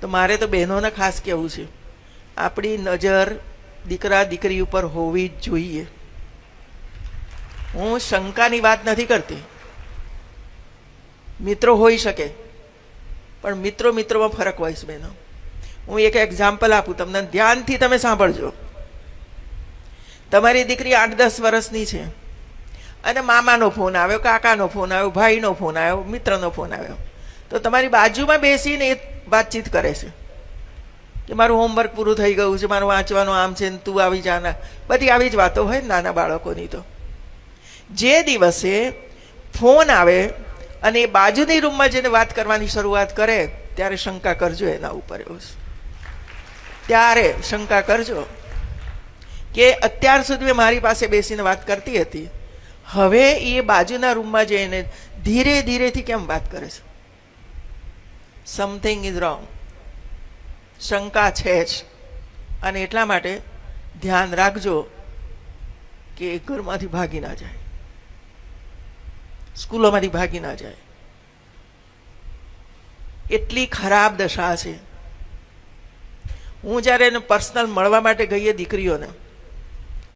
તો મારે તો બહેનોને ખાસ કહેવું છે, આપણી નજર દીકરા દીકરી ઉપર હોવી જ જોઈએ. હું શંકાની વાત નથી કરતી. મિત્રો હોઈ શકે, પણ મિત્રો મિત્રોમાં ફરક હોય છે બહેનો. હું એક એક્ઝામ્પલ આપું તમને, ધ્યાનથી તમે સાંભળજો. તમારી દીકરી 8-10 વર્ષની છે અને મામાનો ફોન આવ્યો, કાકાનો ફોન આવ્યો, ભાઈનો ફોન આવ્યો, મિત્રનો ફોન આવ્યો, તો તમારી બાજુમાં બેસીને એ વાતચીત કરે છે કે મારું હોમવર્ક પૂરું થઈ ગયું છે, મારું વાંચવાનું આમ છે, તું આવી જાના, બધી આવી જ વાતો હોય નાના બાળકોની. તો જે દિવસે ફોન આવે અને એ બાજુની રૂમમાં જઈને વાત કરવાની શરૂઆત કરે ત્યારે શંકા કરજો એના ઉપર. એવું ત્યારે શંકા કરજો કે અત્યાર સુધી મારી પાસે બેસીને વાત કરતી હતી, હવે એ બાજુના રૂમમાં જઈને ધીરે ધીરેથી કેમ વાત કરે છે? Something is wrong. શંકા છે જ. અને એટલા માટે ધ્યાન રાખજો કે ઘરમાંથી ભાગી ના જાય, સ્કૂલોમાંથી ભાગી ના જાય. એટલી ખરાબ દશા છે. હું જ્યારે એને પર્સનલ મળવા માટે ગઈ દીકરીઓને,